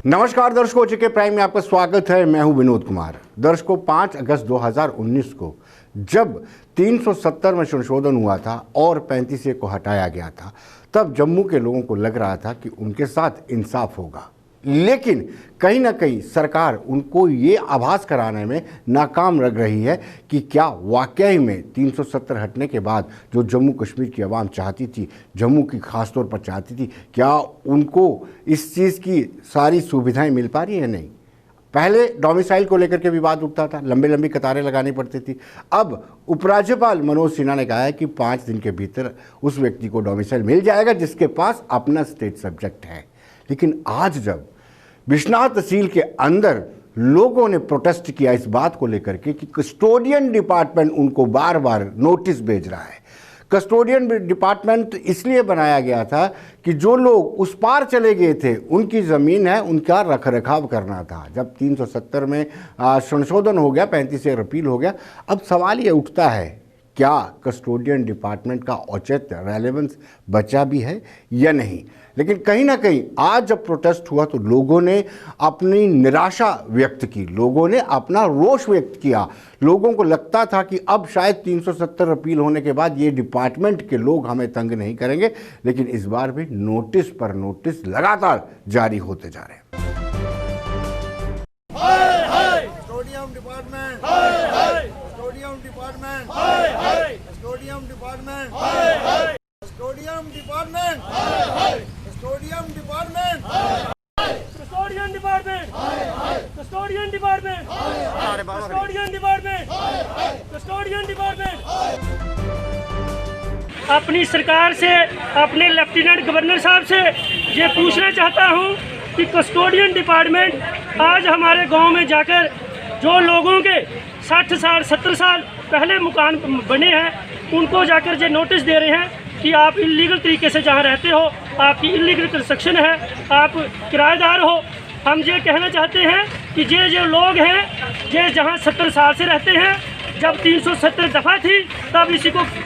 नमस्कार दर्शकों, जेके प्राइम में आपका स्वागत है। मैं हूं विनोद कुमार। दर्शकों, 5 अगस्त 2019 को जब 370 में संशोधन हुआ था और 35A को हटाया गया था, तब जम्मू के लोगों को लग रहा था कि उनके साथ इंसाफ होगा, लेकिन कहीं ना कहीं सरकार उनको ये आभास कराने में नाकाम लग रही है कि क्या वाकई में 370 हटने के बाद जो जम्मू कश्मीर की आवाम चाहती थी, जम्मू की खास तौर पर चाहती थी, क्या उनको इस चीज़ की सारी सुविधाएं मिल पा रही है? नहीं। पहले डोमिसाइल को लेकर के विवाद उठता था, लंबी लंबी कतारें लगानी पड़ती थी। अब उपराज्यपाल मनोज सिन्हा ने कहा है कि 5 दिन के भीतर उस व्यक्ति को डोमिसाइल मिल जाएगा जिसके पास अपना स्टेट सब्जेक्ट है। लेकिन आज जब बिश्नाह तहसील के अंदर लोगों ने प्रोटेस्ट किया इस बात को लेकर के कि कस्टोडियन डिपार्टमेंट उनको बार बार नोटिस भेज रहा है। कस्टोडियन डिपार्टमेंट इसलिए बनाया गया था कि जो लोग उस पार चले गए थे, उनकी ज़मीन है, उनका रखरखाव करना था। जब 370 में संशोधन हो गया, 35A रिपील हो गया, अब सवाल ये उठता है, क्या कस्टोडियन डिपार्टमेंट का औचित्य रेलेवेंस बचा भी है या नहीं? लेकिन कहीं ना कहीं आज जब प्रोटेस्ट हुआ तो लोगों ने अपनी निराशा व्यक्त की, लोगों ने अपना रोष व्यक्त किया। लोगों को लगता था कि अब शायद 370 अपील होने के बाद ये डिपार्टमेंट के लोग हमें तंग नहीं करेंगे, लेकिन इस बार भी नोटिस पर नोटिस लगातार जारी होते जा रहे हैं। अपनी सरकार से, अपने लेफ्टिनेंट गवर्नर साहब से ये पूछना चाहता हूँ कि कस्टोडियन डिपार्टमेंट आज हमारे गांव में जाकर जो लोगों के 60 साल 70 साल पहले मकान बने हैं, उनको जाकर ये नोटिस दे रहे हैं कि आप इलीगल तरीके से जहाँ रहते हो, आपकी इलीगल कंस्ट्रक्शन है, आप किराएदार हो। हम ये कहना चाहते हैं कि ये जो लोग हैं, ये जहाँ 70 साल से रहते हैं, जब 370 दफ़ा थी तब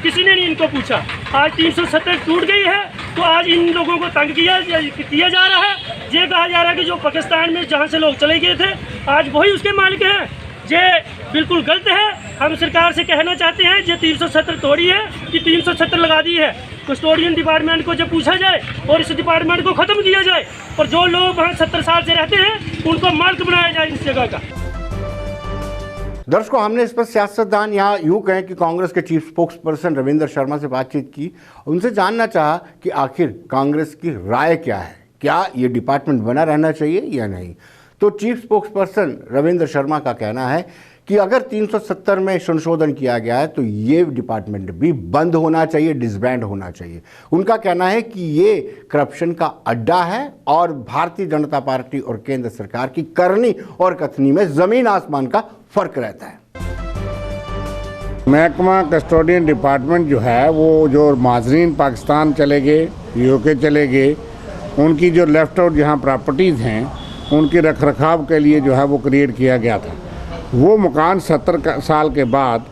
किसी ने नहीं इनको पूछा। आज 370 टूट गई है तो आज इन लोगों को तंग किया जा रहा है। ये कहा जा रहा है कि जो पाकिस्तान में जहाँ से लोग चले गए थे, आज वही उसके मालिक हैं। ये बिल्कुल गलत है। हम सरकार से कहना चाहते हैं, ये 370 तोड़ी है कि 370 लगा दी है। कस्टोडियन डिपार्टमेंट को जब पूछा जाए और इस डिपार्टमेंट को ख़त्म किया जाए और जो लोग वहाँ 70 साल से रहते हैं उनको मालिक बनाया जाए इस जगह का। दर्शकों, हमने इस पर सियासतदान या यूँ कहें कि कांग्रेस के chief spokes person Ravindra Sharma से बातचीत की। उनसे जानना चाहा कि आखिर कांग्रेस की राय क्या है, क्या ये डिपार्टमेंट बना रहना चाहिए या नहीं। तो chief spokes person Ravindra Sharma का कहना है कि अगर 370 में संशोधन किया गया है तो ये डिपार्टमेंट भी बंद होना चाहिए, डिसबैंड होना चाहिए। उनका कहना है कि ये करप्शन का अड्डा है और भारतीय जनता पार्टी और केंद्र सरकार की करनी और कथनी में ज़मीन आसमान का फर्क रहता है। महकमा कस्टोडियन डिपार्टमेंट जो है, वो जो माजरीन पाकिस्तान चले गए, यूके चले गए, उनकी जो लेफ्ट आउट जहाँ प्रॉपर्टीज़ हैं, उनके रखरखाव के लिए जो है वो क्रिएट किया गया था। वो मकान 70 साल के बाद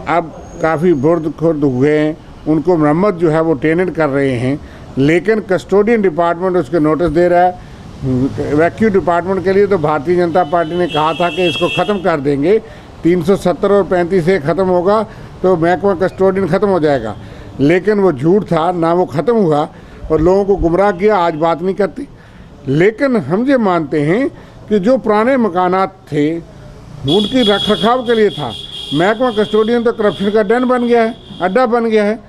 अब काफ़ी बुर्द खुर्द हुए हैं, उनको मरम्मत जो है वो टेनेंट कर रहे हैं, लेकिन कस्टोडियन डिपार्टमेंट उसके नोटिस दे रहा है। वैक्यू डिपार्टमेंट के लिए तो भारतीय जनता पार्टी ने कहा था कि इसको ख़त्म कर देंगे, 370 और 35A ख़त्म होगा तो महकमा कस्टोडियन ख़त्म हो जाएगा, लेकिन वो झूठ था, ना वो ख़त्म हुआ और लोगों को गुमराह किया। आज बात नहीं करती। लेकिन हम ये मानते हैं कि जो पुराने मकानात थे उनकी रखरखाव के लिए था। महकमा कस्टोडियन तो करप्शन का डन बन गया है, अड्डा बन गया है।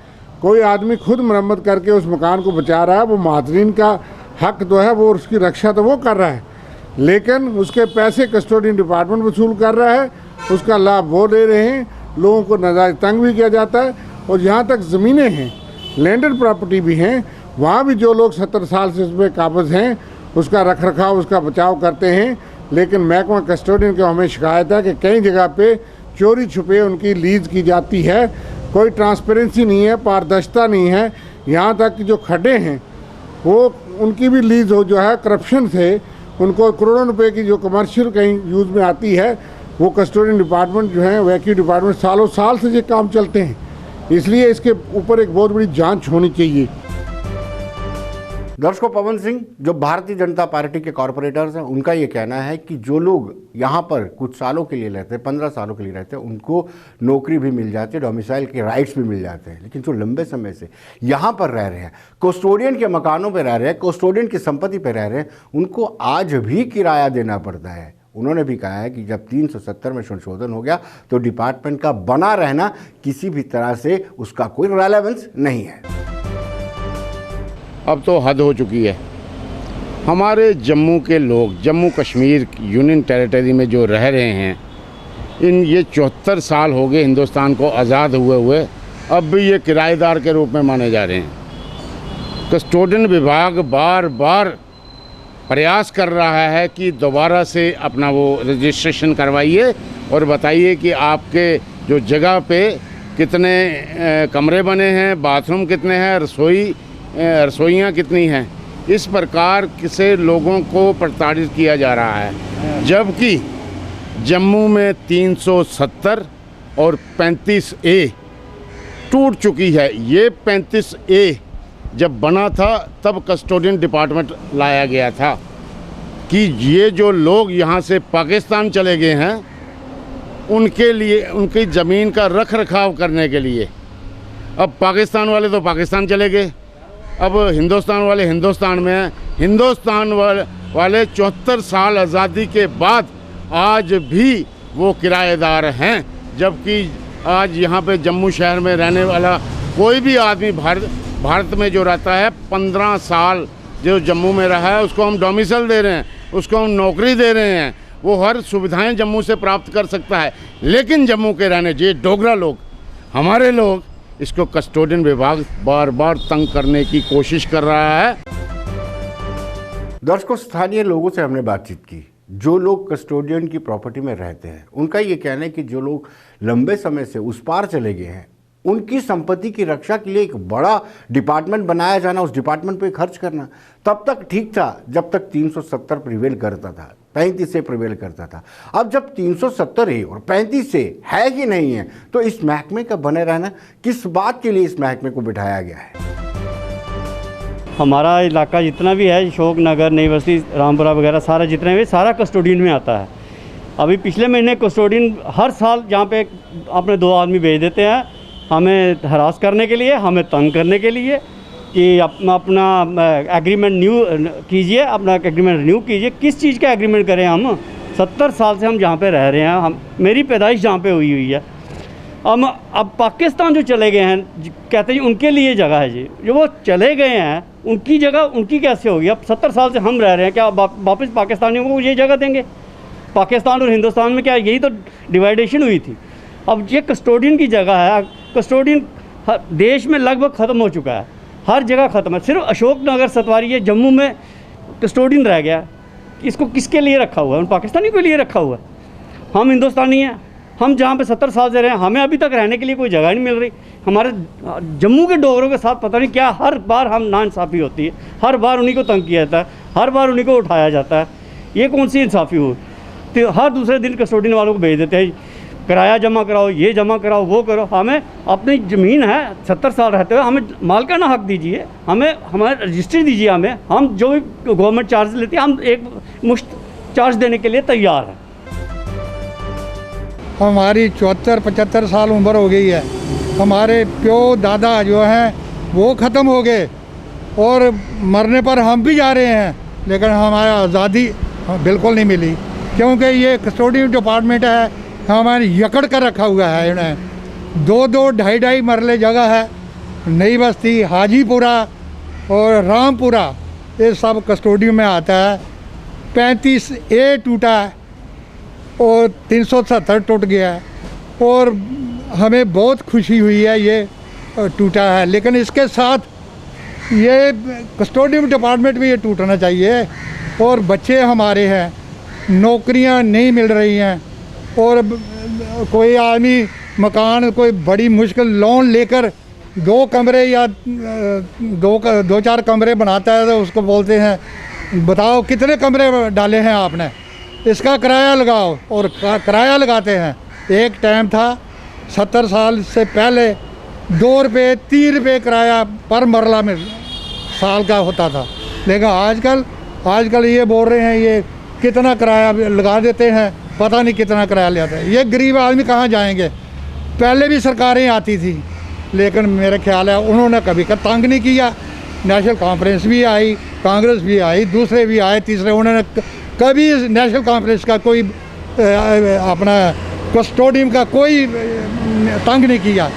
कोई आदमी खुद मरम्मत करके उस मकान को बचा रहा है, वो माजरीन का हक तो है, वो उसकी रक्षा तो वो कर रहा है, लेकिन उसके पैसे कस्टोडियन डिपार्टमेंट वसूल कर रहा है, उसका लाभ वो ले रहे हैं। लोगों को नाजायज तंग भी किया जाता है। और जहाँ तक ज़मीनें हैं, लैंडेड प्रॉपर्टी भी हैं, वहाँ भी जो लोग 70 साल से उसमें काबिज हैं, उसका रखरखाव, उसका बचाव करते हैं। लेकिन महकमा कस्टोडियन की हमें शिकायत है कि कई जगह पे चोरी छुपे उनकी लीज की जाती है, कोई ट्रांसपेरेंसी नहीं है, पारदर्शिता नहीं है। यहाँ तक कि जो खड्डे हैं वो उनकी भी लीज हो जो है करप्शन से, उनको करोड़ों रुपए की जो कमर्शियल कहीं यूज़ में आती है, वो कस्टोडियन डिपार्टमेंट जो है, वैक्यू डिपार्टमेंट सालों साल से ये काम चलते हैं। इसलिए इसके ऊपर एक बहुत बड़ी जांच होनी चाहिए। दर्शकों, पवन सिंह जो भारतीय जनता पार्टी के कॉरपोरेटर्स हैं, उनका ये कहना है कि जो लोग यहाँ पर कुछ सालों के लिए रहते हैं, 15 सालों के लिए रहते हैं, उनको नौकरी भी मिल जाती है, डोमिसाइल के राइट्स भी मिल जाते हैं। लेकिन जो लंबे समय से यहाँ पर रह रहे हैं, कस्टोडियन के मकानों पर रह रहे हैं, कस्टोडियन की संपत्ति पर रह रहे हैं, उनको आज भी किराया देना पड़ता है। उन्होंने भी कहा है कि जब 370 में संशोधन हो गया तो डिपार्टमेंट का बना रहना किसी भी तरह से उसका कोई रेलेवेंस नहीं है। अब तो हद हो चुकी है। हमारे जम्मू के लोग, जम्मू कश्मीर यूनियन टेरिटरी में जो रह रहे हैं, ये 74 साल हो गए हिंदुस्तान को आज़ाद हुए, अब भी ये किराएदार के रूप में माने जा रहे हैं। कस्टोडियन विभाग बार बार प्रयास कर रहा है कि दोबारा से अपना वो रजिस्ट्रेशन करवाइए और बताइए कि आपके जो जगह पे कितने कमरे बने हैं, बाथरूम कितने हैं, रसोइयाँ कितनी हैं। इस प्रकार से लोगों को प्रताड़ित किया जा रहा है, जबकि जम्मू में 370 और 35A टूट चुकी है। ये 35A जब बना था तब कस्टोडियन डिपार्टमेंट लाया गया था कि ये जो लोग यहाँ से पाकिस्तान चले गए हैं उनके लिए, उनकी ज़मीन का रख रखाव करने के लिए। अब पाकिस्तान वाले तो पाकिस्तान चले गए, अब हिंदुस्तान वाले हिंदुस्तान में हैं। हिंदुस्तान वाले 74 साल आज़ादी के बाद आज भी वो किराएदार हैं, जबकि आज यहाँ पे जम्मू शहर में रहने वाला कोई भी आदमी भारत में जो रहता है 15 साल जो जम्मू में रहा है, उसको हम डोमिसाइल दे रहे हैं, उसको हम नौकरी दे रहे हैं, वो हर सुविधाएं जम्मू से प्राप्त कर सकता है। लेकिन जम्मू के रहने जो डोगरा लोग, हमारे लोग, इसको कस्टोडियन विभाग बार बार तंग करने की कोशिश कर रहा है। दर्शकों, स्थानीय लोगों से हमने बातचीत की, जो लोग कस्टोडियन की प्रॉपर्टी में रहते हैं। उनका ये कहना है कि जो लोग लंबे समय से उस पार चले गए हैं, उनकी संपत्ति की रक्षा के लिए एक बड़ा डिपार्टमेंट बनाया जाना, उस डिपार्टमेंट पे खर्च करना तब तक ठीक था जब तक 370 प्रिवेल करता था, 35 से प्रिवेल करता था। अब जब 370 है और 35 से है ही नहीं है, तो इस महकमे का बने रहना किस बात के लिए इस महकमे को बिठाया गया है? हमारा इलाका जितना भी है, अशोक नगर, नई बस्ती, रामपुरा वगैरह, सारा जितना भी सारा कस्टोडियन में आता है। अभी पिछले महीने कस्टोडियन हर साल जहाँ पे अपने 2 आदमी भेज देते हैं हमें हरास करने के लिए, हमें तंग करने के लिए कि अपना एग्रीमेंट न्यू कीजिए, अपना एग्रीमेंट रिन्यू कीजिए। किस चीज़ का एग्रीमेंट करें हम? 70 साल से हम जहाँ पे रह रहे हैं, मेरी पैदाइश जहाँ पे हुई है। अब पाकिस्तान जो चले गए हैं, कहते हैं उनके लिए जगह है जी, जो वो चले गए हैं उनकी जगह उनकी कैसे होगी? अब 70 साल से हम रह रहे हैं, क्या वापस पाकिस्तानियों को ये जगह देंगे? पाकिस्तान और हिंदुस्तान में क्या यही तो डिवाइडेशन हुई थी? अब ये कस्टोडियन की जगह है। कस्टोडियन देश में लगभग ख़त्म हो चुका है, हर जगह ख़त्म है। सिर्फ अशोक नगर, सतवारी, ये जम्मू में कस्टोडियन रह गया। इसको किसके लिए रखा हुआ है? उन पाकिस्तानी के लिए रखा हुआ है। हम हिंदुस्तानी हैं, हम जहाँ पे 70 साल से रहे, हमें अभी तक रहने के लिए कोई जगह नहीं मिल रही। हमारे जम्मू के डोगरों के साथ पता नहीं क्या हर बार हम नाइंसाफ़ी होती है, हर बार उन्हीं को तंग किया जाता है, हर बार उन्हीं को उठाया जाता है। ये कौन सी इंसाफ़ी हुई? तो हर दूसरे दिन कस्टोडियन वालों को भेज देते हैं, किराया जमा कराओ, ये जमा कराओ, वो करो। हमें अपनी ज़मीन है, 70 साल रहते हुए हमें मालिकाना हक दीजिए, हमें हमारे रजिस्ट्री दीजिए। हम जो भी गवर्नमेंट चार्ज लेती है, हम एक मुश्त चार्ज देने के लिए तैयार हैं। हमारी 74-75 साल उम्र हो गई है। हमारे प्यो दादा जो हैं वो ख़त्म हो गए और मरने पर हम भी जा रहे हैं, लेकिन हमारी आज़ादी बिल्कुल नहीं मिली, क्योंकि ये कस्टोडियन डिपार्टमेंट है हमारी यकड़ कर रखा हुआ है इन्हें। 2-2, 2.5 मरले जगह है, नई बस्ती, हाजीपुरा और रामपुरा, ये सब कस्टोडियन में आता है। 35A टूटा है और 370 टूट गया है और हमें बहुत खुशी हुई है ये टूटा है। लेकिन इसके साथ ये कस्टोडियन डिपार्टमेंट भी ये टूटना चाहिए। और बच्चे हमारे हैं, नौकरियां नहीं मिल रही हैं, और कोई आदमी मकान कोई बड़ी मुश्किल लोन लेकर 2 कमरे या 2-4 कमरे बनाता है, तो उसको बोलते हैं बताओ कितने कमरे डाले हैं आपने, इसका किराया लगाओ। और किराया लगाते हैं। एक टाइम था 70 साल से पहले 2 रुपये 3 रुपये किराया पर मरला में साल का होता था, लेकिन आजकल ये बोल रहे हैं ये कितना किराया लगा देते हैं, पता नहीं कितना किराया लेते हैं। ये गरीब आदमी कहाँ जाएंगे। पहले भी सरकारें आती थी, लेकिन मेरा ख्याल है उन्होंने कभी का तंग नहीं किया। नेशनल कॉन्फ्रेंस भी आई, कांग्रेस भी आई, दूसरे भी आए, तीसरे, उन्होंने कभी नेशनल कॉन्फ्रेंस का कोई अपना कस्टोडियन का कोई तंग नहीं किया।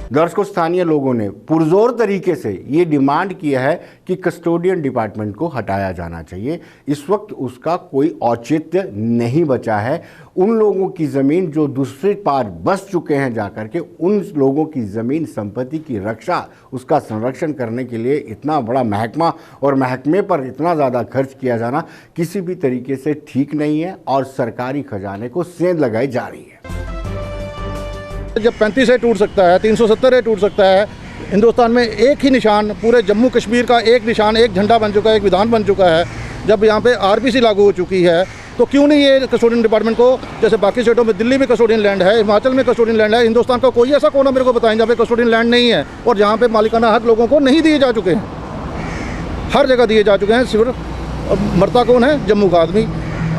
दर्शकों, स्थानीय लोगों ने पुरजोर तरीके से ये डिमांड किया है कि कस्टोडियन डिपार्टमेंट को हटाया जाना चाहिए। इस वक्त उसका कोई औचित्य नहीं बचा है। उन लोगों की ज़मीन जो दूसरे पार बस चुके हैं जाकर के, उन लोगों की ज़मीन संपत्ति की रक्षा, उसका संरक्षण करने के लिए इतना बड़ा महकमा और महकमे पर इतना ज़्यादा खर्च किया जाना किसी भी तरीके से ठीक नहीं है और सरकारी खजाने को सेंध लगाई जा रही है। जब 35 है टूट सकता है, 370 है टूट सकता है। हिंदुस्तान में एक ही निशान, पूरे जम्मू कश्मीर का एक निशान, एक झंडा बन चुका है, एक विधान बन चुका है। जब यहाँ पे आरपीसी लागू हो चुकी है तो क्यों नहीं ये कस्टोडियन डिपार्टमेंट को, जैसे बाकी स्टेटों में, दिल्ली में कस्टोडियन लैंड है, हिमाचल में कस्टोडियन लैंड है, हिंदुस्तान का कोई ऐसा कोना मेरे को बताएं जहाँ पे कस्टोडियन लैंड नहीं है और जहाँ पे मालिकाना हक लोगों को नहीं दिए जा चुके हैं। हर जगह दिए जा चुके हैं। सिर्फ मरता कौन है? जम्मू का आदमी।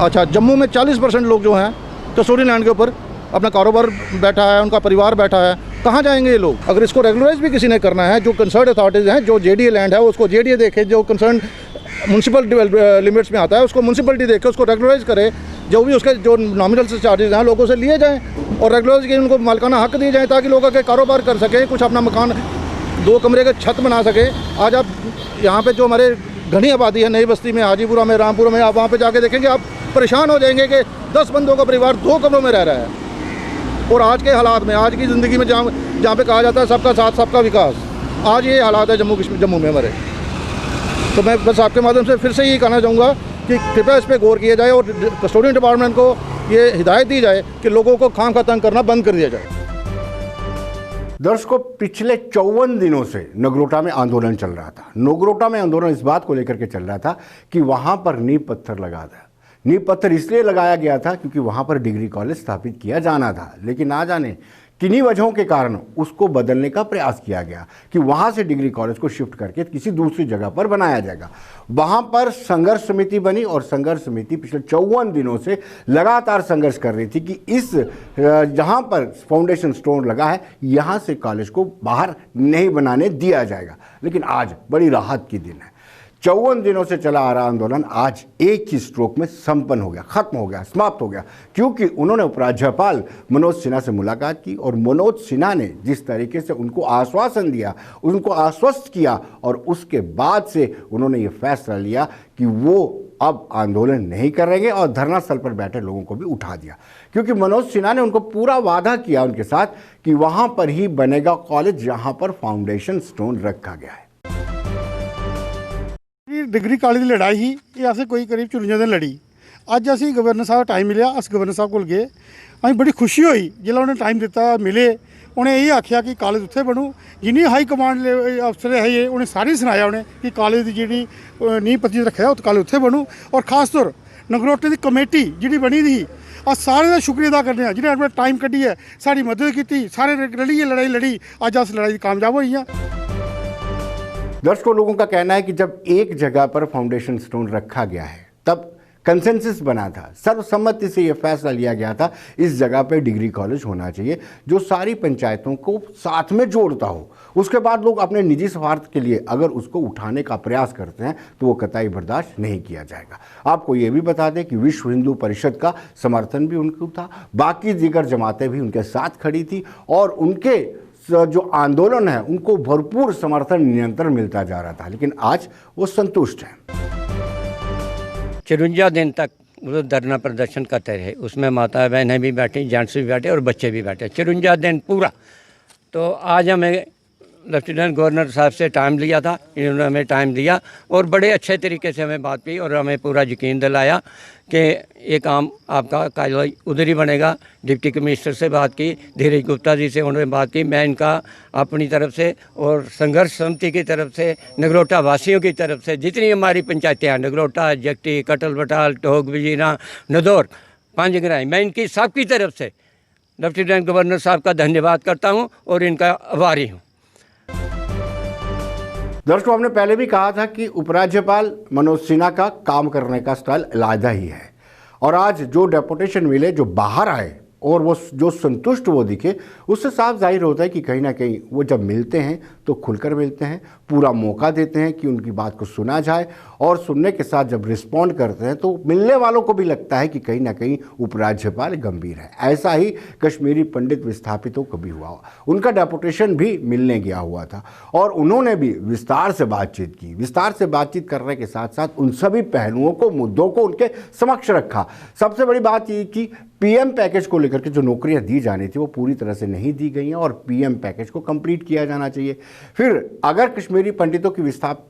अच्छा, जम्मू में 40% लोग जो हैं कस्टोडियन लैंड के ऊपर अपना कारोबार बैठा है, उनका परिवार बैठा है। कहाँ जाएंगे ये लोग? अगर इसको रेगुलराइज भी किसी ने करना है, जो कंसर्न अथॉरिटीज़ हैं, जो जेडीए लैंड है उसको जेडीए देखे, जो कंसर्न म्यूनसिपल लिमिट्स में आता है उसको म्यूनसिपलिटी देखे, उसको रेगुलराइज करे। जो भी उसके जो नॉमिनल से चार्जेज हैं लोगों से लिए जाएँ और रेगुलराइज के उनको मालिकाना हक दिए जाए ताकि लोग आके कारोबार कर सकें, कुछ अपना मकान 2 कमरे का छत बना सके। आज आप यहाँ पे जो हमारे घनी आबादी है नई बस्ती में, हाजीपुरा में, रामपुरा में, आप वहाँ पे जाके देखेंगे, आप परेशान हो जाएंगे कि 10 बंदों का परिवार 2 कमरों में रह रहा है। और आज के हालात में, आज की ज़िंदगी में जहाँ पे कहा जाता है सबका साथ सबका विकास, आज ये हालात है जम्मू में हमारे। तो मैं बस आपके माध्यम से फिर से यही कहना चाहूँगा कि कृपया इस पर गौर किया जाए और कस्टोडियन डिपार्टमेंट को ये हिदायत दी जाए कि लोगों को खामखा तंग करना बंद कर दिया जाए। दर्शकों, पिछले 54 दिनों से नगरोटा में आंदोलन चल रहा था। नगरोटा में आंदोलन इस बात को लेकर के चल रहा था कि वहाँ पर नींव पत्थर लगा था। नींव पत्थर इसलिए लगाया गया था क्योंकि वहाँ पर डिग्री कॉलेज स्थापित किया जाना था, लेकिन ना जाने किन्हीं वजहों के कारण उसको बदलने का प्रयास किया गया कि वहाँ से डिग्री कॉलेज को शिफ्ट करके किसी दूसरी जगह पर बनाया जाएगा। वहाँ पर संघर्ष समिति बनी और संघर्ष समिति पिछले 54 दिनों से लगातार संघर्ष कर रही थी कि इस जहाँ पर फाउंडेशन स्टोन लगा है यहाँ से कॉलेज को बाहर नहीं बनाने दिया जाएगा। लेकिन आज बड़ी राहत की दिन है। 54 दिनों से चला आ रहा आंदोलन आज एक ही स्ट्रोक में संपन्न हो गया, खत्म हो गया, समाप्त हो गया, क्योंकि उन्होंने उपराज्यपाल मनोज सिन्हा से मुलाकात की और मनोज सिन्हा ने जिस तरीके से उनको आश्वासन दिया, उनको आश्वस्त किया और उसके बाद से उन्होंने ये फैसला लिया कि वो अब आंदोलन नहीं करेंगे और धरना स्थल पर बैठे लोगों को भी उठा दिया, क्योंकि मनोज सिन्हा ने उनको पूरा वादा किया उनके साथ कि वहाँ पर ही बनेगा कॉलेज जहाँ पर फाउंडेशन स्टोन रखा गया है। डिग्री कॉलेज की लड़ाई ही ये असें कोई करीब 54 दिन लड़ी। अज असी गवर्नर साहब टाइम मिले, अस गवर्नर साहब को गए, अं बड़ी खुशी हुई जिल्लै उन्हें टाइम दिता मिले। उन्हें यही आख्या कि कॉलेज उत्थे बनू। जिन्नी हाई कमांड अफसर है उन्हें सारे सनाया उन्हें कि कॉलेज की जी नींह पत्थर रखा उस कॉलेज उत्थे बनू। और खास तौर नगरोटे की कमेटी जी बनी थी, अस सारे का शुक्रिया अदा करने जिन्हें अपना टाइम कड्ढियै साड़ी मदद की, सारे रलिए लड़ाई लड़ी, अज अस लड़ाई कामयाब हुई हैं। दर्शकों, लोगों का कहना है कि जब एक जगह पर फाउंडेशन स्टोन रखा गया है तब कंसेंसस बना था, सर्वसम्मति से यह फैसला लिया गया था इस जगह पे डिग्री कॉलेज होना चाहिए जो सारी पंचायतों को साथ में जोड़ता हो। उसके बाद लोग अपने निजी स्वार्थ के लिए अगर उसको उठाने का प्रयास करते हैं तो वो कतई बर्दाश्त नहीं किया जाएगा। आपको ये भी बता दें कि विश्व हिंदू परिषद का समर्थन भी उनको था, बाकी दीगर जमातें भी उनके साथ खड़ी थी और उनके जो आंदोलन है उनको भरपूर समर्थन निरंतर मिलता जा रहा था, लेकिन आज वो संतुष्ट हैं। 54 दिन तक वो धरना प्रदर्शन करते रहे, उसमें माता बहनें भी बैठी, जेंट्स भी बैठे और बच्चे भी बैठे, 54 दिन पूरा। तो आज हमें लेफ्टिनेंट गवर्नर साहब से टाइम लिया था, इन्होंने हमें टाइम दिया और बड़े अच्छे तरीके से हमें बात की और हमें पूरा यकीन दिलाया कि ये काम आपका कॉलेज उधर ही बनेगा। डिप्टी कमिश्नर से बात की, धीरज गुप्ता जी से उन्होंने बात की, मैं इनका अपनी तरफ से और संघर्ष समिति की तरफ से, नगरोटा वासियों की तरफ से, जितनी हमारी पंचायतें हैं, नगरोटा, जगटी, कटल बटाल, टोक बजीना, नदौर, पांजगराई, मैं इनकी सबकी तरफ से लेफ्टिनेंट गवर्नर साहब का धन्यवाद करता हूँ और इनका आभारी हूँ। दर्शकों, हमने पहले भी कहा था कि उपराज्यपाल मनोज सिन्हा का काम करने का स्टाइल अलग ही है और आज जो डेपुटेशन मिले, जो बाहर आए और वो जो संतुष्ट वो दिखे, उससे साफ जाहिर होता है कि कहीं ना कहीं वो जब मिलते हैं तो खुलकर मिलते हैं, पूरा मौका देते हैं कि उनकी बात को सुना जाए और सुनने के साथ जब रिस्पॉन्ड करते हैं तो मिलने वालों को भी लगता है कि कहीं ना कहीं उपराज्यपाल गंभीर है। ऐसा ही कश्मीरी पंडित विस्थापितों को भी हुआ। उनका डेपुटेशन भी मिलने गया हुआ था और उन्होंने भी विस्तार से बातचीत की। विस्तार से बातचीत करने के साथ साथ उन सभी पहलुओं को, मुद्दों को उनके समक्ष रखा। सबसे बड़ी बात ये कि पीएम पैकेज को लेकर के जो नौकरियां दी जानी थी वो पूरी तरह से नहीं दी गई हैं और पीएम पैकेज को कंप्लीट किया जाना चाहिए। फिर अगर कश्मीरी पंडितों की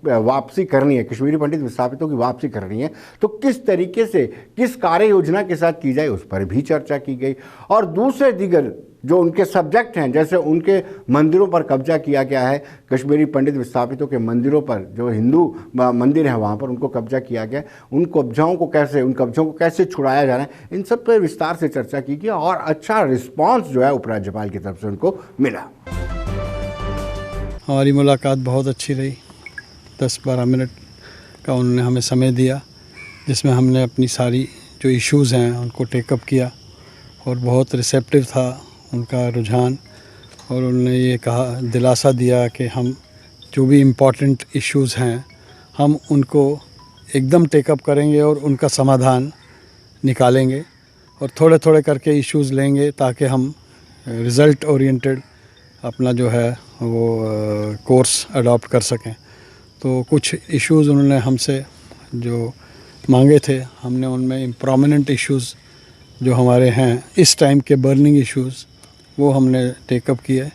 वापसी करनी है, कश्मीरी पंडित विस्थापितों की वापसी करनी है, तो किस तरीके से, किस कार्य योजना के साथ की जाए, उस पर भी चर्चा की गई। और दूसरे दीगर जो उनके सब्जेक्ट हैं, जैसे उनके मंदिरों पर कब्जा किया गया है, कश्मीरी पंडित विस्थापितों के मंदिरों पर, जो हिंदू मंदिर हैं वहाँ पर उनको कब्जा किया गया, उन कब्जाओं को कैसे छुड़ाया जा रहा है, इन सब पर विस्तार से चर्चा की गई और अच्छा रिस्पांस जो है उपराज्यपाल की तरफ से उनको मिला। हमारी मुलाकात बहुत अच्छी रही। 10-12 मिनट का उन्होंने हमें समय दिया जिसमें हमने अपनी सारी जो इश्यूज़ हैं उनको टेकअप किया और बहुत रिसेप्टिव था उनका रुझान। और उन्होंने ये कहा, दिलासा दिया कि हम जो भी इम्पोर्टेंट इश्यूज़ हैं हम उनको एकदम टेकअप करेंगे और उनका समाधान निकालेंगे और थोड़े थोड़े करके इश्यूज़ लेंगे ताकि हम रिज़ल्ट ओरिएंटेड अपना जो है वो कोर्स अडॉप्ट कर सकें। तो कुछ इश्यूज़ उन्होंने हमसे जो मांगे थे, हमने उनमें प्रोमिनेंट इश्यूज़ जो हमारे हैं इस टाइम के बर्निंग इश्यूज़ वो हमने टेकअप किए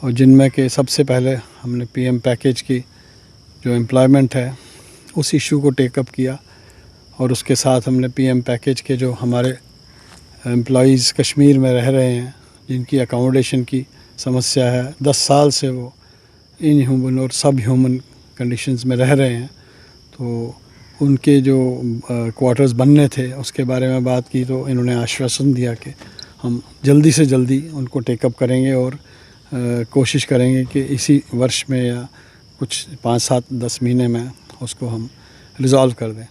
और जिनमें कि सबसे पहले हमने पीएम पैकेज की जो एम्प्लॉयमेंट है उस इशू को टेकअप किया और उसके साथ हमने पीएम पैकेज के जो हमारे एम्प्लॉइज़ कश्मीर में रह रहे हैं जिनकी अकोमोडेशन की समस्या है, 10 साल से वो इनह्यूमन और सब ह्यूमन कंडीशंस में रह रहे हैं, तो उनके जो क्वार्टर्स बनने थे उसके बारे में बात की। तो इन्होंने आश्वासन दिया कि हम जल्दी से जल्दी उनको टेकअप करेंगे और कोशिश करेंगे कि इसी वर्ष में या कुछ 5-7-10 महीने में उसको हम रिजॉल्व कर दें।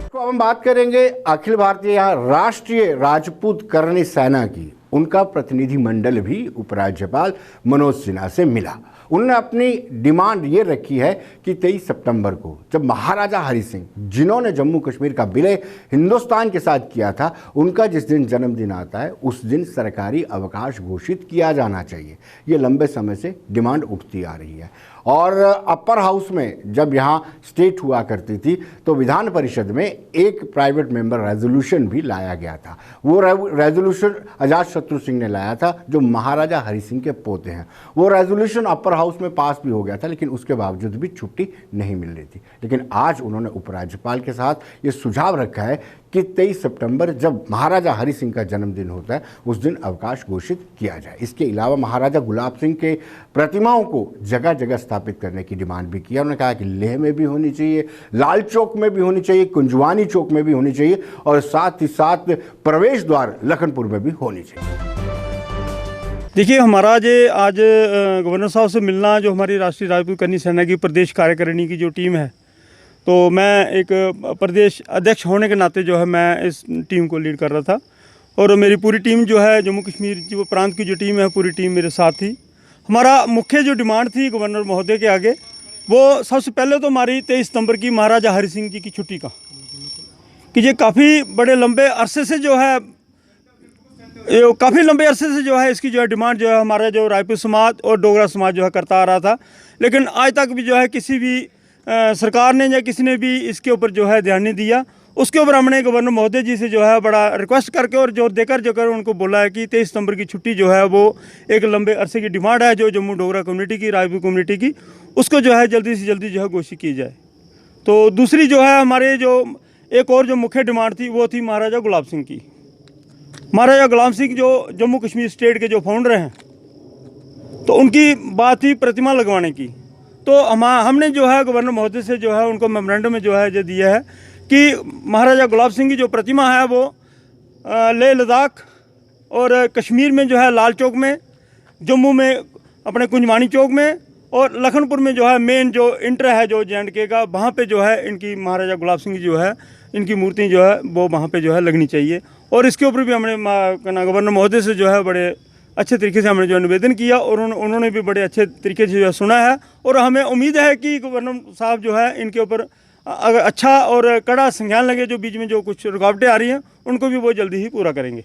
तो अब हम बात करेंगे अखिल भारतीय राष्ट्रीय राजपूत करणी सेना की। उनका प्रतिनिधि मंडल भी उपराज्यपाल मनोज सिन्हा से मिला। उन्होंने अपनी डिमांड ये रखी है कि 23 सितंबर को जब महाराजा हरि सिंह, जिन्होंने जम्मू कश्मीर का विलय हिंदुस्तान के साथ किया था, उनका जिस दिन जन्मदिन आता है उस दिन सरकारी अवकाश घोषित किया जाना चाहिए। ये लंबे समय से डिमांड उठती आ रही है और अपर हाउस में जब यहाँ स्टेट हुआ करती थी तो विधान परिषद में एक प्राइवेट मेंबर रेजोल्यूशन भी लाया गया था। वो रेजोल्यूशन अजातशत्रु सिंह ने लाया था जो महाराजा हरि सिंह के पोते हैं। वो रेजोल्यूशन अपर हाउस में पास भी हो गया था लेकिन उसके बावजूद भी छुट्टी नहीं मिल रही थी। लेकिन आज उन्होंने उपराज्यपाल के साथ ये सुझाव रखा है कि 23 सितंबर जब महाराजा हरि सिंह का जन्मदिन होता है उस दिन अवकाश घोषित किया जाए। इसके अलावा महाराजा गुलाब सिंह के प्रतिमाओं को जगह जगह स्थापित करने की डिमांड भी किया। उन्होंने कहा कि लेह में भी होनी चाहिए, लाल चौक में भी होनी चाहिए, कुंजवानी चौक में भी होनी चाहिए और साथ ही साथ प्रवेश द्वार लखनपुर में भी होनी चाहिए। देखिए, हमारा आज गवर्नर साहब से मिलना, जो हमारी राष्ट्रीय राजपूत करणी सेना की प्रदेश कार्यकारिणी की जो टीम है, तो मैं एक प्रदेश अध्यक्ष होने के नाते जो है मैं इस टीम को लीड कर रहा था और मेरी पूरी टीम जो है जम्मू कश्मीर जो प्रांत की जो टीम है पूरी टीम मेरे साथ थी। हमारा मुख्य जो डिमांड थी गवर्नर महोदय के आगे, वो सबसे पहले तो हमारी 23 सितंबर की महाराजा हरि सिंह जी की छुट्टी का, कि ये काफ़ी बड़े लंबे अरसे से जो है जो है इसकी जो है डिमांड जो है हमारा जो राजपूत समाज और डोगरा समाज जो है करता आ रहा था, लेकिन आज तक भी जो है किसी भी सरकार ने या किसी ने भी इसके ऊपर जो है ध्यान नहीं दिया। उसके ऊपर हमने गवर्नर महोदय जी से जो है बड़ा रिक्वेस्ट करके और जोर देकर जो कर उनको बोला है कि 23 सितंबर की छुट्टी जो है वो एक लंबे अरसे की डिमांड है जो जम्मू डोगरा कम्युनिटी की, राजपूत कम्युनिटी की, उसको जो है जल्दी से जल्दी जो है घोषित की जाए। तो दूसरी जो है हमारे जो एक और जो मुख्य डिमांड थी वो थी महाराजा गुलाब सिंह की। महाराजा गुलाब सिंह जो जम्मू कश्मीर स्टेट के जो फाउंडर हैं, तो उनकी बात थी प्रतिमा लगवाने की। तो हमने जो है गवर्नर महोदय से जो है उनको मेमोरेंडम में जो है जो दिया है कि महाराजा गुलाब सिंह की जो प्रतिमा है वो लेह लद्दाख और कश्मीर में जो है लाल चौक में, जम्मू में अपने कुंजवानी चौक में और लखनपुर में जो है मेन जो इंटर है जो JNK का, वहाँ पे जो है इनकी महाराजा गुलाब सिंह जो है इनकी मूर्ति जो है वो वहाँ पे जो है लगनी चाहिए। और इसके ऊपर भी हमने गवर्नर महोदय से जो है बड़े अच्छे तरीके से हमने जो निवेदन किया और उन्होंने भी बड़े अच्छे तरीके से जो है सुना है। और हमें उम्मीद है कि गवर्नर साहब जो है इनके ऊपर अगर अच्छा और कड़ा संज्ञान लगे, जो बीच में जो कुछ रुकावटें आ रही हैं उनको भी वो जल्दी ही पूरा करेंगे।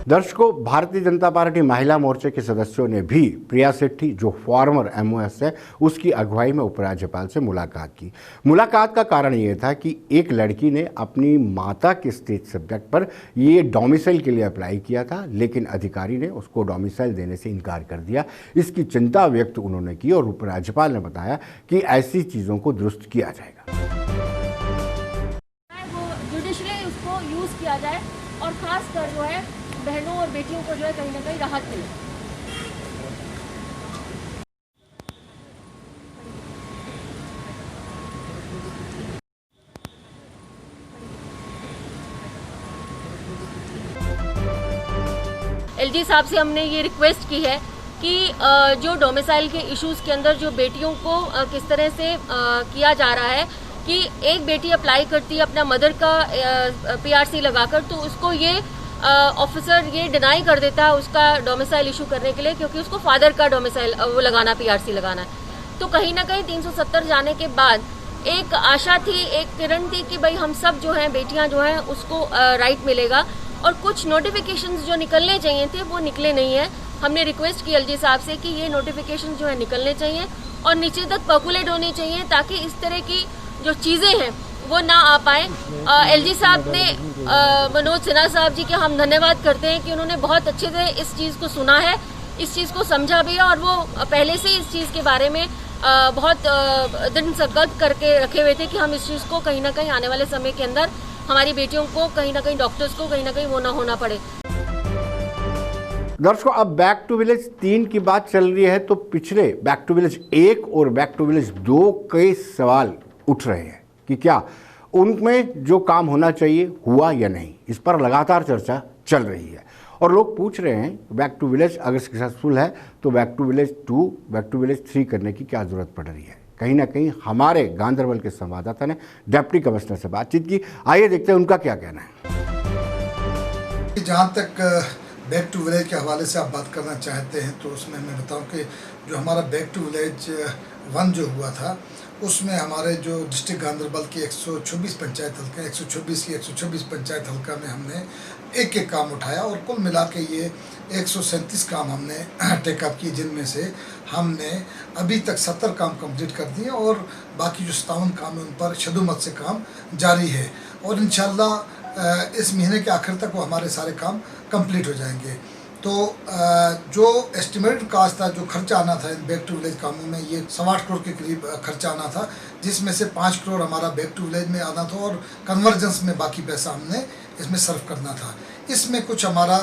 दर्शकों, भारतीय जनता पार्टी महिला मोर्चे के सदस्यों ने भी प्रिया सेठी, जो फॉर्मर MOS है, उसकी अगुवाई में उपराज्यपाल से मुलाकात की। मुलाकात का कारण ये था कि एक लड़की ने अपनी माता के स्टेट सब्जेक्ट पर ये डोमिसाइल के लिए अप्लाई किया था, लेकिन अधिकारी ने उसको डोमिसाइल देने से इनकार कर दिया। इसकी चिंता व्यक्त उन्होंने की और उपराज्यपाल ने बताया कि ऐसी चीज़ों को दुरुस्त किया जाएगा। वो जुडिशली उसको यूज़ किया जाए और खासकर जो है बहनों और बेटियों को जो है कहीं ना कहीं राहत मिले। LG साहब से हमने ये रिक्वेस्ट की है कि जो डोमिसाइल के इश्यूज के अंदर जो बेटियों को किस तरह से किया जा रहा है कि एक बेटी अप्लाई करती है अपना मदर का PRC लगाकर, तो उसको ये ऑफिसर ये डिनाई कर देता है उसका डोमिसाइल इशू करने के लिए, क्योंकि उसको फादर का डोमिसाइल वो लगाना, PRC लगाना है। तो कहीं ना कहीं 370 जाने के बाद एक आशा थी, एक किरण थी कि भाई हम सब जो हैं बेटियां जो हैं उसको राइट मिलेगा। और कुछ नोटिफिकेशंस जो निकलने चाहिए थे वो निकले नहीं है। हमने रिक्वेस्ट की LG साहब से कि ये नोटिफिकेशन जो है निकलने चाहिए और नीचे तक पर्कुलेट होनी चाहिए, ताकि इस तरह की जो चीज़ें हैं वो ना आ पाए। LG साहब ने मनोज सिन्हा साहब जी के हम धन्यवाद करते हैं कि उन्होंने बहुत अच्छे से इस चीज़ को सुना है, इस चीज़ को समझा भी है और वो पहले से इस चीज़ के बारे में बहुत दृढ़ संकल्प करके रखे हुए थे कि हम इस चीज़ को कहीं ना कहीं आने वाले समय के अंदर हमारी बेटियों को कहीं ना कहीं डॉक्टर्स को कहीं ना कहीं वो ना होना पड़े। दर्शकों, अब बैक टू विलेज 3 की बात चल रही है तो पिछले बैक टू विलेज 1 और बैक टू विलेज 2 कई सवाल उठ रहे हैं कि क्या उनमें जो काम होना चाहिए हुआ या नहीं। इस पर लगातार चर्चा चल रही है और लोग पूछ रहे हैं बैक टू विलेज अगर सक्सेसफुल है तो back to village 2, back to village 3 करने की क्या ज़रूरत पड़ रही है। कहीं ना कहीं हमारे गांधरबल के संवाददाता ने डिप्टी कमिश्नर से बातचीत की। आइए देखते हैं उनका क्या कहना है। जहाँ तक बैक टू विलेज के हवाले से आप बात करना चाहते हैं तो उसमें मैं बताऊं कि जो हमारा बैक टू विलेज 1 जो हुआ था उसमें हमारे जो डिस्ट्रिक्ट गांधरबल की 124 पंचायत हल्का 126 की 126 पंचायत हल्का में हमने एक काम उठाया और कुल मिला के ये 137 काम हमने टेकअप किए, जिनमें से हमने अभी तक 70 काम कंप्लीट कर दिए और बाकी जो 57 काम है उन पर शदुमत से काम जारी है और इंशाल्लाह इस महीने के आखिर तक वो हमारे सारे काम कंप्लीट हो जाएंगे। तो जो एस्टिमेटेड कास्ट था, जो खर्चा आना था इन बैक टू विलेज कामों में, ये 8.25 करोड़ के करीब खर्चा आना था, जिसमें से 5 करोड़ हमारा बैक टू विलेज में आना था और कन्वर्जेंस में बाकी पैसा हमने इसमें सर्व करना था। इसमें कुछ हमारा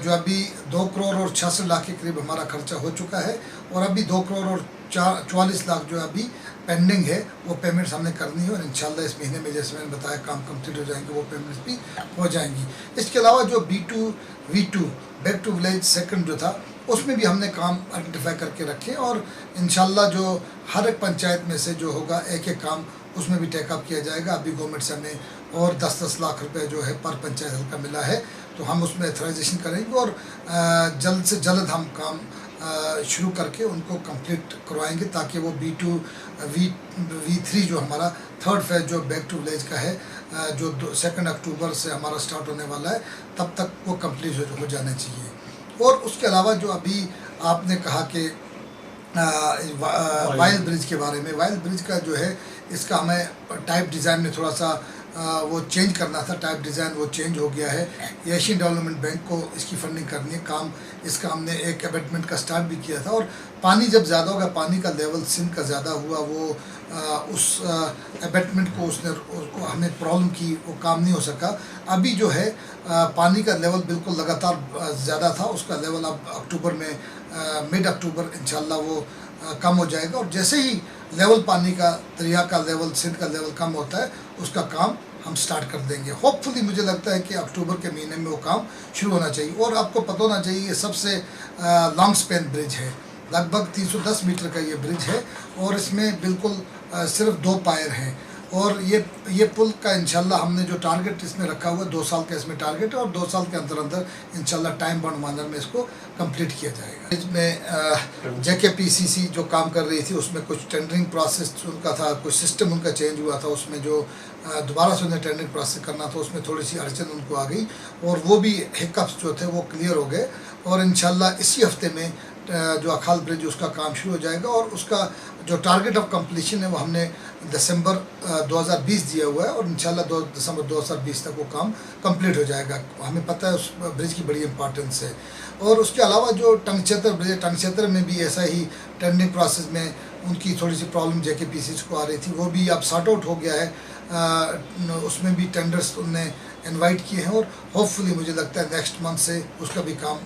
जो अभी 2 करोड़ और 66 लाख के करीब हमारा खर्चा हो चुका है और अभी 2 करोड़ और 44 लाख जो अभी पेंडिंग है वो पेमेंट्स हमने करनी है और इंशाल्लाह इस महीने में जैसे मैंने बताया काम कंप्लीट हो जाएंगे, वो पेमेंट्स भी हो जाएंगी। इसके अलावा जो B2 V2 back to village 2 जो था उसमें भी हमने काम आइडेंटिफाई करके रखे और इंशाल्लाह जो हर एक पंचायत में से जो होगा एक काम उसमें भी टेकअप किया जाएगा। अभी गवर्नमेंट से हमें और 10-10 लाख रुपए जो है पर पंचायत हल्का मिला है, तो हम उसमें ऑथराइजेशन करेंगे और जल्द से जल्द हम काम शुरू करके उनको कंप्लीट करवाएंगे ताकि वो B2 V3 जो हमारा 3rd फेज जो बैक टू विलेज का है जो 2 अक्टूबर से हमारा स्टार्ट होने वाला है, तब तक वो कंप्लीट हो जाना चाहिए। और उसके अलावा जो अभी आपने कहा कि वाइल्ड ब्रिज के बारे में, वाइल्ड ब्रिज का जो है इसका हमें टाइप डिज़ाइन में थोड़ा सा वो चेंज करना था, टाइप डिज़ाइन वो चेंज हो गया है। एशियन डेवलपमेंट बैंक को इसकी फंडिंग करनी है, काम इसका हमने एक अबेटमेंट का स्टार्ट भी किया था और पानी जब ज़्यादा होगा, पानी का लेवल सिंध का ज़्यादा हुआ, वो उस अबेटमेंट को उसको हमें प्रॉब्लम की, वो काम नहीं हो सका। अभी जो है पानी का लेवल बिल्कुल लगातार ज़्यादा था, उसका लेवल अब अक्टूबर में मिड अक्टूबर इंशाल्लाह वो कम हो जाएगा और जैसे ही लेवल पानी का, दरिया का लेवल, सिंध का लेवल कम होता है उसका काम हम स्टार्ट कर देंगे। होपफुली मुझे लगता है कि अक्टूबर के महीने में वो काम शुरू होना चाहिए। और आपको पता होना चाहिए ये सबसे लॉन्ग स्पैन ब्रिज है, लगभग 310 मीटर का ये ब्रिज है और इसमें बिल्कुल सिर्फ 2 पायर हैं। और ये पुल का इंशाल्लाह हमने जो टारगेट इसमें रखा हुआ है 2 साल का इसमें टारगेट है और 2 साल के अंदर अंदर इंशाल्लाह टाइम बाउंड मैनर में इसको कंप्लीट किया जाएगा। इसमें JKPCC जो काम कर रही थी उसमें कुछ टेंडरिंग प्रोसेस उनका था, कुछ सिस्टम उनका चेंज हुआ था, उसमें जो दोबारा से उन्हें टेंडरिंग प्रोसेस करना था उसमें थोड़ी सी अड़चन उनको आ गई और वो भी हिकअप्स जो थे वो क्लियर हो गए और इंशाल्लाह इसी हफ्ते में जो अखाल ब्रिज उसका काम शुरू हो जाएगा और उसका जो टारगेट ऑफ कंप्लीशन है वो हमने दिसंबर 2020 दिया हुआ है और इंशाल्लाह दिसंबर 2020 तक वो काम कंप्लीट हो जाएगा। हमें पता है उस ब्रिज की बड़ी इंपॉर्टेंस है। और उसके अलावा जो टंगचेतर ब्रिज है, टंगचेतर में भी ऐसा ही टेंडरिंग प्रोसेस में उनकी थोड़ी सी प्रॉब्लम JKPCC को आ रही थी, वो भी अब सॉर्ट आउट हो गया है। उसमें भी टेंडर्स उनने इनवाइट किए हैं और होपफुली मुझे लगता है नेक्स्ट मंथ से उसका भी काम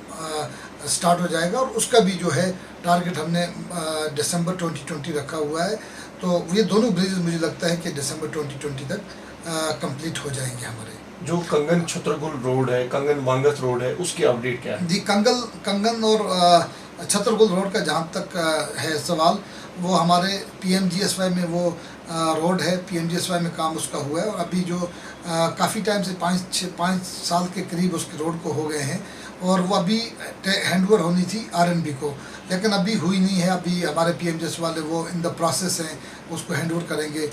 स्टार्ट हो जाएगा और उसका भी जो है टारगेट हमने दिसंबर 2020 रखा हुआ है। तो ये दोनों ब्रिजेस मुझे लगता है कि दिसंबर 2020 तक कंप्लीट हो जाएंगे हमारे। जो कंगन छतरपुर रोड है, कंगन वांगस रोड है, उसकी अपडेट क्या है? जी, कंगन और छतरपुर रोड का जहाँ तक है सवाल, वो हमारे PMGSY में वो रोड है, PMGSY में काम उसका हुआ है और अभी जो काफ़ी टाइम से 5 साल के करीब उसके रोड को हो गए हैं और वो अभी हैंडओवर होनी थी RNB को, लेकिन अभी हुई नहीं है। अभी हमारे PMGSY वाले वो इन द प्रोसेस हैं, उसको हैंडओवर करेंगे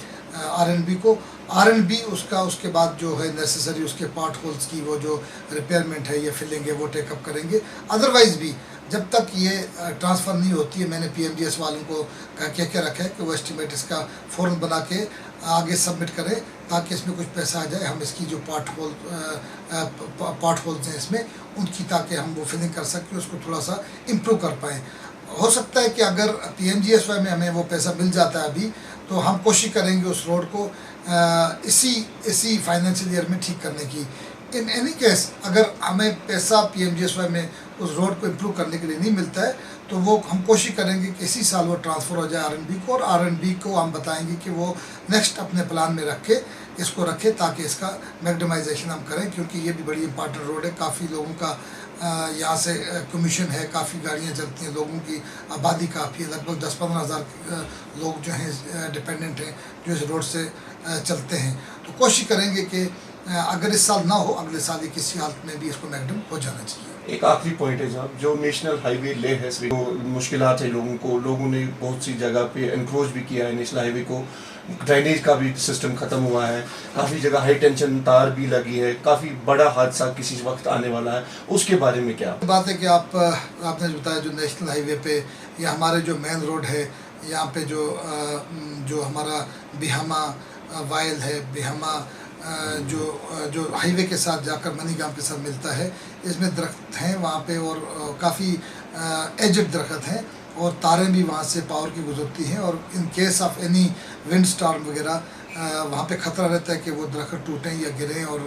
RNB को। RNB उसके बाद जो है नेसेसरी उसके पार्ट होल्स की वो जो रिपेयरमेंट है ये फिलिंग है वो टेकअप करेंगे। अदरवाइज़ भी जब तक ये ट्रांसफ़र नहीं होती है, मैंने PMGS वालों को कह के रखा है कि वो एस्टिमेट इसका फ़ौरन बना के आगे सबमिट करें ताकि इसमें कुछ पैसा आ जाए, हम इसकी जो पार्ट होल्स हैं इसमें उनकी, ताकि हम वो फिलिंग कर सकें, उसको थोड़ा सा इम्प्रूव कर पाएँ। हो सकता है कि अगर PMGSY में हमें वो पैसा मिल जाता है अभी, तो हम कोशिश करेंगे उस रोड को इसी फाइनेंशियल ईयर में ठीक करने की। इन एनी केस अगर हमें पैसा PMGSY में उस रोड को इम्प्रूव करने के लिए नहीं मिलता है तो वो हम कोशिश करेंगे कि इसी साल वो ट्रांसफ़र हो जाए RNB को और RNB को हम बताएंगे कि वो नेक्स्ट अपने प्लान में इसको रखे ताकि इसका मैग्डमाइजेशन हम करें, क्योंकि ये भी बड़ी इंपॉर्टेंट रोड है। काफ़ी लोगों का यहाँ से कमीशन है, काफ़ी गाड़ियाँ चलती हैं, लोगों की आबादी काफ़ी है, लगभग 10-15 हज़ार लोग जो हैं डिपेंडेंट हैं जो इस रोड से चलते हैं। तो कोशिश करेंगे कि अगर इस साल ना हो अगले साल ये किसी हालत में भी इसको मैगडम हो जाना चाहिए। एक आखिरी पॉइंट है जहाँ जो नेशनल हाईवे ले है, मुश्किलात है लोगों को, लोगों ने बहुत सी जगह पे एनक्रोच भी किया है नेशनल हाईवे को, ड्रेनेज का भी सिस्टम ख़त्म हुआ है, काफ़ी जगह हाई टेंशन तार भी लगी है, काफ़ी बड़ा हादसा किसी वक्त आने वाला है, उसके बारे में क्या बात है कि आपने बताया जो नेशनल हाईवे पे या हमारे जो मेन रोड है यहाँ पे जो हमारा बिहामा वायल है, बिहामा जो हाईवे के साथ जाकर मनीगाम के साथ मिलता है, इसमें दरख्त हैं वहाँ पे और काफ़ी एजेड दरख्त हैं और तारें भी वहाँ से पावर की गुजरती हैं और in case of any wind storm वगैरह वहाँ पे ख़तरा रहता है कि वो दरख्त टूटें या गिरें और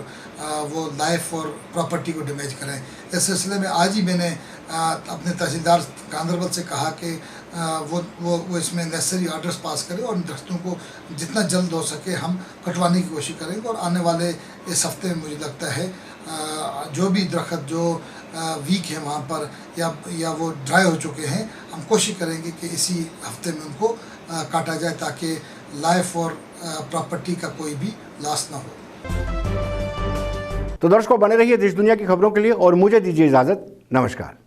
वो लाइफ और प्रॉपर्टी को डैमेज करें। इस सिलसिले में आज ही मैंने अपने तहसीलदार गांधरबल से कहा कि वो इसमें नेसेसरी ऑर्डर्स पास करें और इन दरख्तों को जितना जल्द हो सके हम कटवाने की कोशिश करेंगे और आने वाले इस हफ्ते में मुझे लगता है जो भी दरख्त जो वीक है वहाँ पर या वो ड्राई हो चुके हैं, हम कोशिश करेंगे कि इसी हफ्ते में उनको काटा जाए ताकि लाइफ और प्रॉपर्टी का कोई भी लॉस ना हो। तो दर्शकों, बने रहिए देश दुनिया की खबरों के लिए और मुझे दीजिए इजाज़त। नमस्कार।